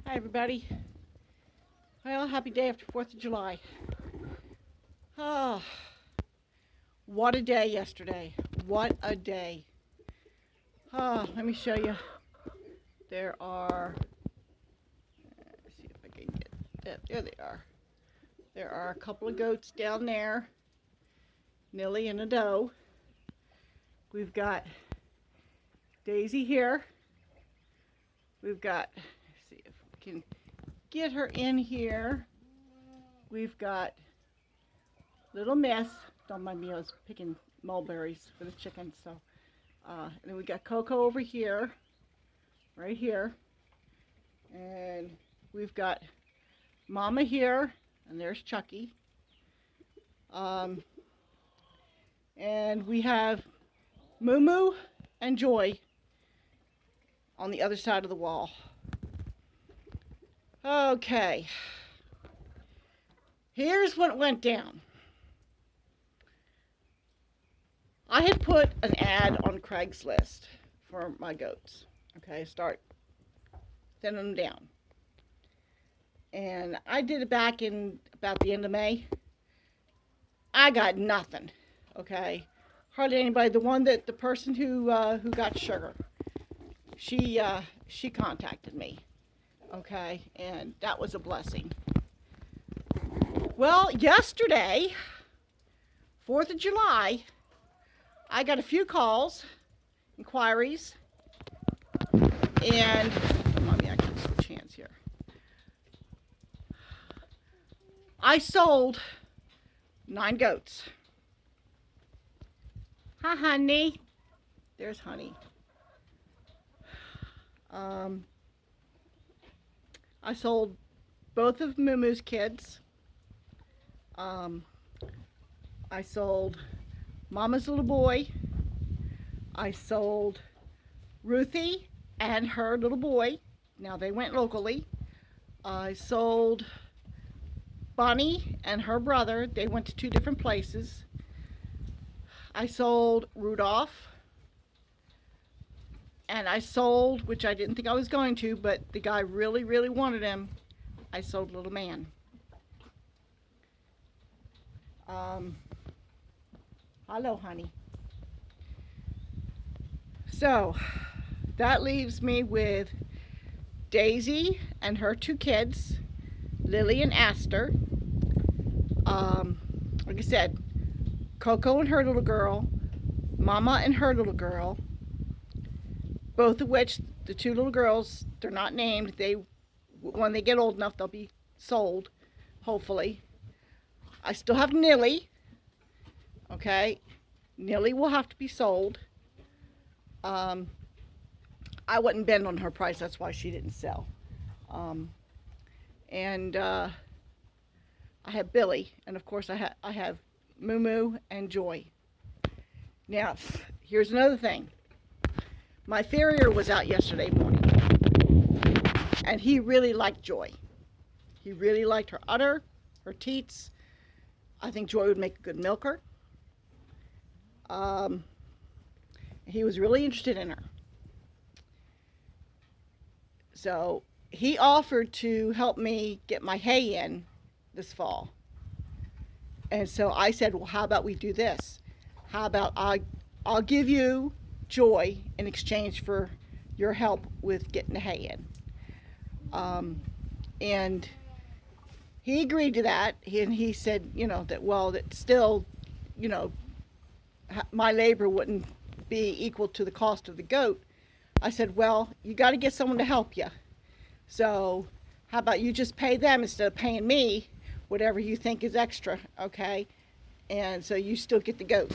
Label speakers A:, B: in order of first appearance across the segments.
A: Hi everybody. Well, happy day after 4th of July. Oh, what a day yesterday. What a day. Oh, let me show you. There are, let's see if I can get that. There they are. There are a couple of goats down there. Nilly and a doe. We've got Daisy here. We've got, let's see if we can get her in here. We've got Little Miss. Don't mind me, I was picking mulberries for the chickens. So, and then we got Coco over here, right here, and we've got Mama here, and there's Chucky. And we have Moo Moo and Joy on the other side of the wall. Okay, here's what went down. I had put an ad on Craigslist for my goats. Okay, start thinning them down. And I did it back in about the end of May. I got nothing. Okay, hardly anybody. The person who got sugar, she contacted me. Okay, and that was a blessing. Well, yesterday, 4th of July, I got a few calls, inquiries, and mommy, I can switch hands here. I sold 9 goats. Hi, honey. There's Honey. I sold both of Moo Moo's kids. I sold Mama's little boy. I sold Ruthie and her little boy. Now they went locally. I sold Bonnie and her brother. They went to 2 different places. I sold Rudolph. And I sold, which I didn't think I was going to, but the guy really, really wanted him. I sold Little Man. Hello, honey. So, that leaves me with Daisy and her 2 kids, Lily and Aster. Like I said, Coco and her little girl, Mama and her little girl, both of which, the 2 little girls, they're not named. When they get old enough, they'll be sold, hopefully. I still have Nilly. Okay, Nilly will have to be sold. I wouldn't bend on her price, that's why she didn't sell. I have Billy, and of course I have Moo Moo and Joy. Now, here's another thing. My farrier was out yesterday morning, and he really liked Joy. He really liked her udder, her teats. I think Joy would make a good milker. He was really interested in her. So he offered to help me get my hay in this fall. And so I said, well, how about we do this? How about I'll give you Joy in exchange for your help with getting the hay in. And he agreed to that, and he said, that still, my labor wouldn't be equal to the cost of the goat. I said, well, you got to get someone to help you. So how about you just pay them instead of paying me whatever you think is extra, okay? And so you still get the goat.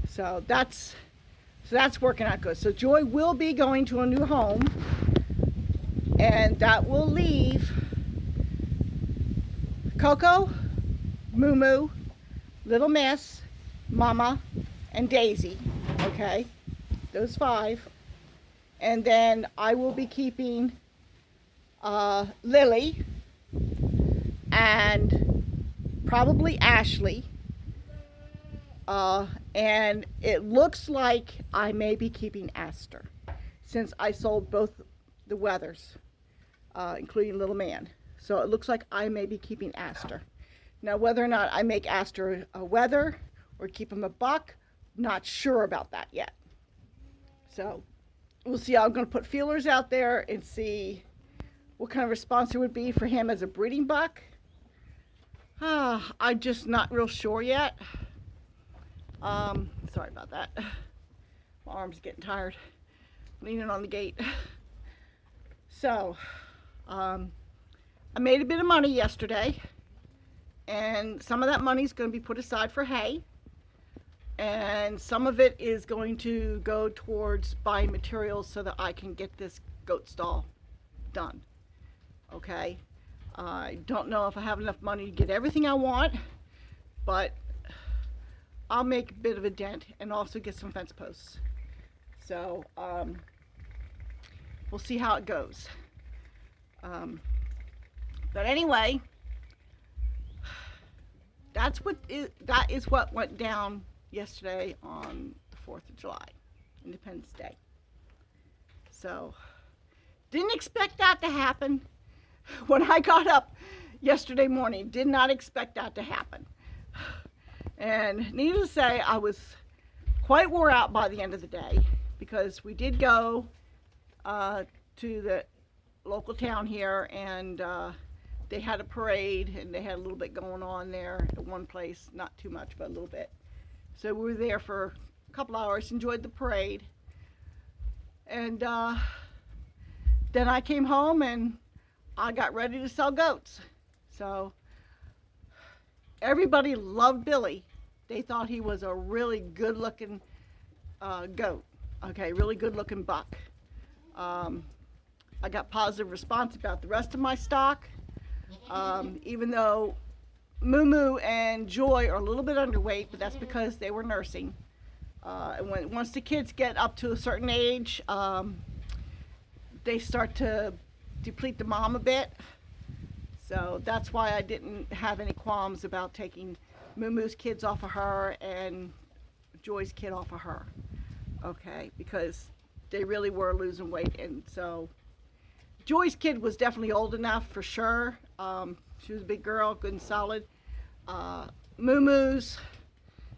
A: So that's working out good. So Joy will be going to a new home, and that will leave Coco, Moo Moo, Little Miss, Mama, and Daisy, okay? Those 5. And then I will be keeping Lily and probably Ashley. And it looks like I may be keeping Aster since I sold both the Weathers. including little man. So it looks like I may be keeping Astor. Now, whether or not I make Astor a wether or keep him a buck, not sure about that yet. So we'll see. I'm going to put feelers out there and see what kind of response there would be for him as a breeding buck. I'm just not real sure yet. Sorry about that. My arm's getting tired, leaning on the gate. So, I made a bit of money yesterday, and some of that money is going to be put aside for hay, and some of it is going to go towards buying materials so that I can get this goat stall done. Okay? I don't know if I have enough money to get everything I want, but I'll make a bit of a dent and also get some fence posts. So, we'll see how it goes. But anyway, that is what went down yesterday on the 4th of July, Independence Day. So, didn't expect that to happen. When I got up yesterday morning, did not expect that to happen. And needless to say, I was quite wore out by the end of the day, because we did go to the local town here, and they had a parade, and they had a little bit going on there at one place, not too much, but a little bit. So we were there for a couple hours, enjoyed the parade, and then I came home and I got ready to sell goats. So everybody loved Billy. They thought he was a really good looking goat. Okay, really good looking buck. I got positive response about the rest of my stock. Even though Moo Moo and Joy are a little bit underweight, but that's because they were nursing. And once the kids get up to a certain age, they start to deplete the mom a bit. So that's why I didn't have any qualms about taking Moo Moo's kids off of her and Joy's kid off of her. Okay, because they really were losing weight. And so Joy's kid was definitely old enough for sure. She was a big girl, good and solid. Moo Moo's,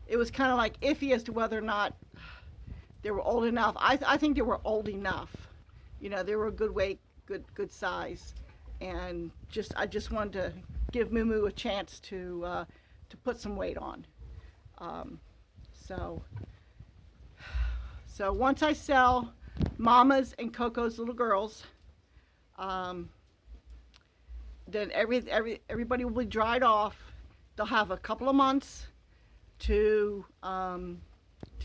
A: it was kind of like iffy as to whether or not they were old enough. I think they were old enough. You know, they were a good weight, good size, and I just wanted to give Moo Moo a chance to put some weight on. So once I sell Mama's and Coco's little girls, then everybody will be dried off. They'll have a couple of months to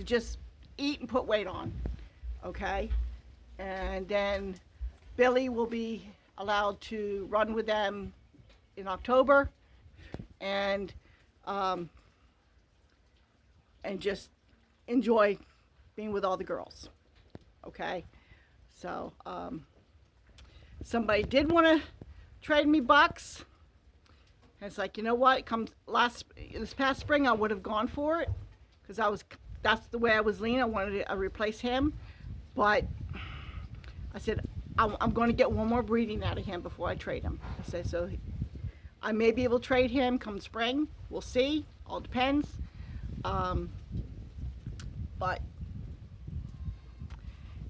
A: just eat and put weight on, okay? And then Billy will be allowed to run with them in October, and just enjoy being with all the girls, okay? So somebody did want to trade me bucks. And it's like, you know what? This past spring, I would have gone for it, because that's the way I was leaning. I wanted to replace him, but I said I'm going to get one more breeding out of him before I trade him. I said, so I may be able to trade him come spring. We'll see. All depends. But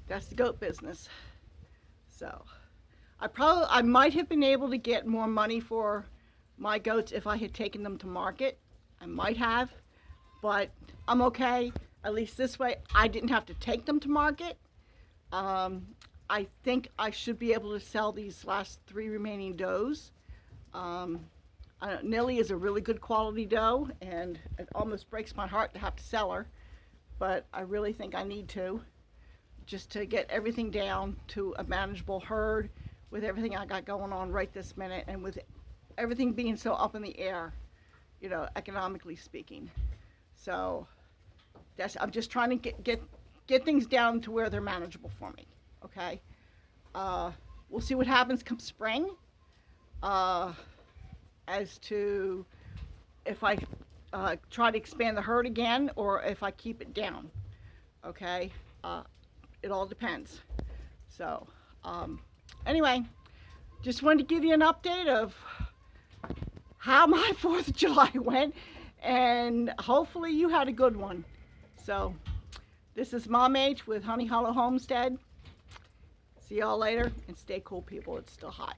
A: that's the goat business. So I might have been able to get more money for my goats if I had taken them to market. I might have, but I'm okay. At least this way, I didn't have to take them to market. I think I should be able to sell these last 3 remaining does. Nilly is a really good quality doe, and it almost breaks my heart to have to sell her, but I really think I need to, just to get everything down to a manageable herd with everything I got going on right this minute, and with everything being so up in the air, you know, economically speaking. So I'm just trying to get things down to where they're manageable for me. Okay, we'll see what happens come spring, as to if I try to expand the herd again or if I keep it down. Okay, it all depends. So anyway, just wanted to give you an update of how my 4th of July went, and hopefully you had a good one. So, this is Mom H with Honey Hollow Homestead. See y'all later, and stay cool, people. It's still hot.